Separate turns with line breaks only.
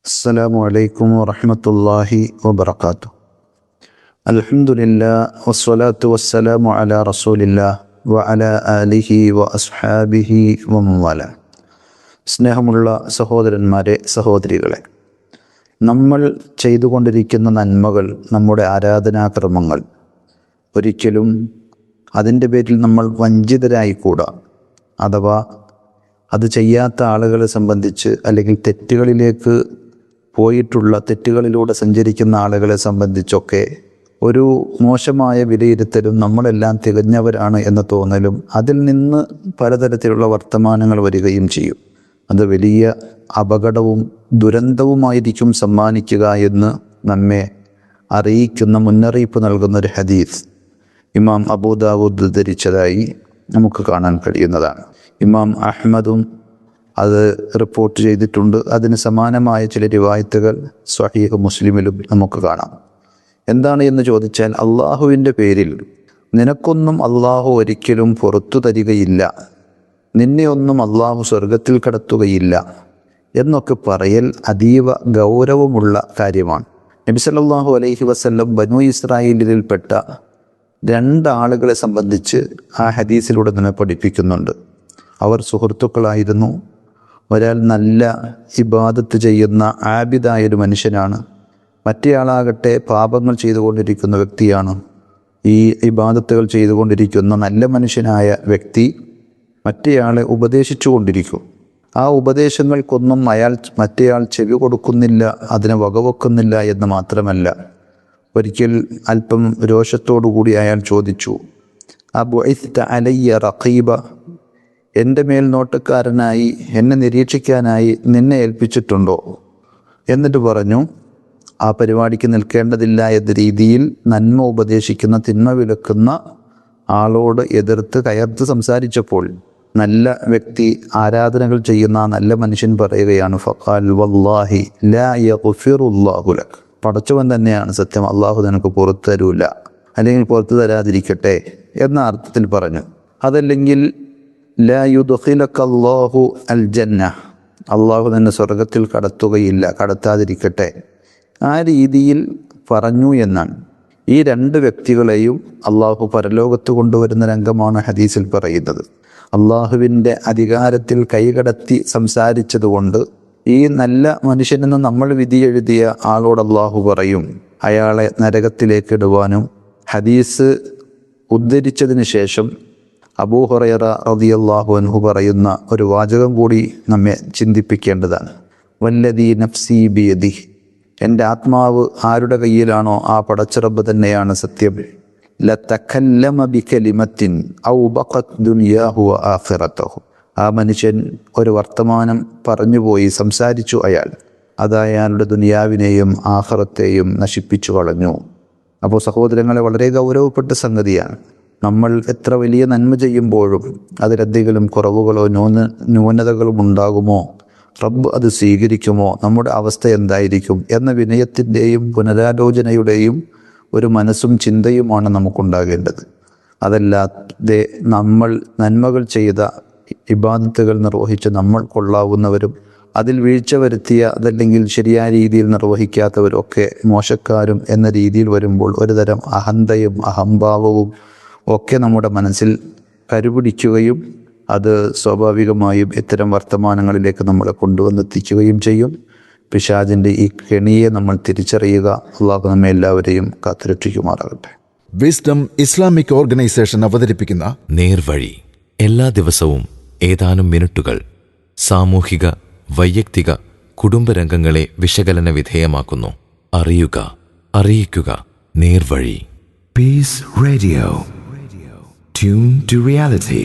അസ്സലാമു അലൈക്കും വറഹ്മത്തുള്ളാഹി വബറകാതുഹു. അൽഹംദുലില്ലാഹ് വസ്സലാത്തു വസ്സലാമു അലാ റസൂലില്ലാഹ് വഅലാ ആലിഹി വഅസ്ഹാബിഹി വമൻവാല. സ്നേഹമുള്ള സഹോദരന്മാരെ, സഹോദരികളെ, നമ്മൾ ചെയ്തുകൊണ്ടിരിക്കുന്ന നന്മകൾ, നമ്മുടെ ആരാധനാക്രമങ്ങൾ, ഒരിക്കലും അതിൻ്റെ പേരിൽ നമ്മൾ വഞ്ചിതരായിക്കൂടാ. അഥവാ അത് ചെയ്യാത്ത ആളുകളെ സംബന്ധിച്ച്, അല്ലെങ്കിൽ തെറ്റുകളിലൂടെ സഞ്ചരിക്കുന്ന ആളുകളെ സംബന്ധിച്ചൊക്കെ ഒരു മോശമായ വിലയിരുത്തലും, നമ്മളെല്ലാം തികഞ്ഞവരാണ് എന്ന തോന്നലും, അതിൽ നിന്ന് പലതരത്തിലുള്ള വർത്തമാനങ്ങൾ വരികയും ചെയ്യും. അത് വലിയ അപകടവും ദുരന്തവുമായിരിക്കും സമ്മാനിക്കുക എന്ന് നമ്മെ അറിയിക്കുന്ന, മുന്നറിയിപ്പ് നൽകുന്ന ഒരു ഹദീസ് ഇമാം അബൂ ദാവൂദ് ഉദ്ധരിച്ചതായി നമുക്ക് കാണാൻ കഴിയുന്നതാണ്. ഇമാം അഹ്മദും അത് റിപ്പോർട്ട് ചെയ്തിട്ടുണ്ട്. അതിന് സമാനമായ ചില റിവായത്തുകൾ സ്വഹീഹ് മുസ്ലിമിലും നമുക്ക് കാണാം. എന്താണ് എന്ന് ചോദിച്ചാൽ, അള്ളാഹുവിൻ്റെ പേരിൽ നിനക്കൊന്നും അള്ളാഹു ഒരിക്കലും പുറത്തു തരികയില്ല, നിന്നെ ഒന്നും അള്ളാഹു സ്വർഗത്തിൽ കടത്തുകയില്ല എന്നൊക്കെ പറയൽ അതീവ ഗൗരവമുള്ള കാര്യമാണ്. നബി സല്ലല്ലാഹു അലൈഹി വസല്ലം ബനൂ ഇസ്രായേലിൽപ്പെട്ട 2 ആളുകളെ സംബന്ധിച്ച് ആ ഹദീസിലൂടെ നമ്മെ പഠിപ്പിക്കുന്നുണ്ട്. അവർ സുഹൃത്തുക്കളായിരുന്നു. ഒരാൾ നല്ല ഇബാദത്ത് ചെയ്യുന്ന ആബിദായൊരു മനുഷ്യനാണ്. മറ്റേയാളാകട്ടെ പാപങ്ങൾ ചെയ്തുകൊണ്ടിരിക്കുന്ന വ്യക്തിയാണ്. ഈ ഇബാദത്തുകൾ ചെയ്തുകൊണ്ടിരിക്കുന്ന നല്ല മനുഷ്യനായ വ്യക്തി മറ്റേയാളെ ഉപദേശിച്ചു കൊണ്ടിരിക്കും. ആ ഉപദേശങ്ങൾക്കൊന്നും മറ്റേയാൾ ചെവി കൊടുക്കുന്നില്ല, അതിനെ വകവെക്കുന്നില്ല എന്ന് മാത്രമല്ല, ഒരിക്കൽ അല്പം രോഷത്തോടുകൂടി അയാൾ ചോദിച്ചു, അബുഇസ്ത അലയ്യ റഖീബ, എൻ്റെ മേൽനോട്ടക്കാരനായി, എന്നെ നിരീക്ഷിക്കാനായി നിന്നെ ഏൽപ്പിച്ചിട്ടുണ്ടോ? എന്നിട്ട് പറഞ്ഞു, ആ പരിപാടിക്ക് നിൽക്കേണ്ടതില്ല എന്ന രീതിയിൽ നന്മ ഉപദേശിക്കുന്ന, തിന്മ വിലക്കുന്ന ആളോട് കയർത്ത് സംസാരിച്ചപ്പോൾ നല്ല വ്യക്തി, ആരാധനകൾ ചെയ്യുന്ന നല്ല മനുഷ്യൻ പറയുകയാണ്, ഫഖാൽ വല്ലാഹി ലാ യഗ്ഫിറുല്ലാഹു ലക്, പടച്ചവൻ തന്നെയാണ് സത്യം, അള്ളാഹു നിനക്ക് പുറത്തു തരൂല, അല്ലെങ്കിൽ പുറത്തു തരാതിരിക്കട്ടെ എന്ന അർത്ഥത്തിൽ പറഞ്ഞു. അതല്ലെങ്കിൽ ലാ യുദ്ഖിലക്കല്ലാഹു അൽ ജന്ന, അള്ളാഹു നിന്നെ സ്വർഗത്തിൽ കടത്തുകയില്ല, കടത്താതിരിക്കട്ടെ, ആ രീതിയിൽ പറഞ്ഞു എന്നാണ്. ഈ 2 വ്യക്തികളെയും അള്ളാഹു പരലോകത്ത് കൊണ്ടുവരുന്ന രംഗമാണ് ഹദീസിൽ പറയുന്നത്. അള്ളാഹുവിൻ്റെ അധികാരത്തിൽ കൈകടത്തി സംസാരിച്ചതുകൊണ്ട് ഈ നല്ല മനുഷ്യനെന്ന് നമ്മൾ വിധിയെഴുതിയ ആളോട് അള്ളാഹു പറയും, അയാളെ നരകത്തിലേക്ക് ഇടുവാനും. ഹദീസ് ഉദ്ധരിച്ചതിന് ശേഷം അബൂ ഹുറൈറ റളിയല്ലാഹു അൻഹു പറയുന്ന ഒരു വാചകം കൂടി നമ്മെ ചിന്തിപ്പിക്കേണ്ടതാണ്. വല്ലദീ നഫ്സി ബിയദിഹി, എൻ്റെ ആത്മാവ് ആരുടെ കയ്യിലാണോ ആ പടച്ചറബ് തന്നെയാണ് സത്യം. ലതകല്ലമ ബികലിമത്തിൻ ഔ ബഖത് ദുനിയാഹു വ ആഖിറതഹു, ആ മനുഷ്യൻ ഒരു വർത്തമാനം പറഞ്ഞുപോയി, സംസാരിച്ചു അയാൾ, അത് അയാളുടെ ദുനിയാവിനെയും ആഖിറത്തെയും നശിപ്പിച്ചു കളഞ്ഞു. അപ്പോൾ സഹോദരങ്ങളെ, വളരെ ഗൗരവപ്പെട്ട സംഗതിയാണ്. നമ്മൾ എത്ര വലിയ നന്മ ചെയ്യുമ്പോഴും അതിലെന്തെങ്കിലും കുറവുകളോ ന്യൂനതകളും ഉണ്ടാകുമോ, റബ്ബ് അത് സ്വീകരിക്കുമോ, നമ്മുടെ അവസ്ഥ എന്തായിരിക്കും എന്ന വിനയത്തിൻ്റെയും പുനരാലോചനയുടെയും ഒരു മനസ്സും ചിന്തയുമാണ് നമുക്കുണ്ടാകേണ്ടത്. അതല്ലാതെ നമ്മൾ നന്മകൾ ചെയ്ത, ഇബാദത്തുകൾ നിർവഹിച്ച് നമ്മൾ കൊള്ളാവുന്നവരും അതിൽ വീഴ്ച വരുത്തിയ, അതല്ലെങ്കിൽ ശരിയായ രീതിയിൽ നിർവഹിക്കാത്തവരും ഒക്കെ മോശക്കാരും എന്ന രീതിയിൽ വരുമ്പോൾ ഒരുതരം അഹന്തയും അഹംഭാവവും ഒക്കെ നമ്മുടെ മനസ്സിൽ കരുപിടിക്കുകയും അത് സ്വാഭാവികമായും ഇത്തരം വർത്തമാനങ്ങളിലേക്ക് നമ്മളെ കൊണ്ടുവന്നെത്തിക്കുകയും ചെയ്യും. പിശാചിൻ്റെ ഈ കെണിയെ നമ്മൾ തിരിച്ചറിയുക. അള്ളാഹു നമ്മെ എല്ലാവരെയും കാത്തുരക്ഷിക്കുമാറാകട്ടെ.
വിസ്ഡം ഇസ്ലാമിക് ഓർഗനൈസേഷൻ അവതരിപ്പിക്കുന്ന
നേർവഴി എല്ലാ ദിവസവും ഏതാനും മിനിറ്റുകൾ സാമൂഹിക, വൈയക്തിക, കുടുംബരംഗങ്ങളെ വിശകലന വിധേയമാക്കുന്നു. അറിയുക, അറിയിക്കുക. നേർവഴി.
Peace Radio. Tune to reality.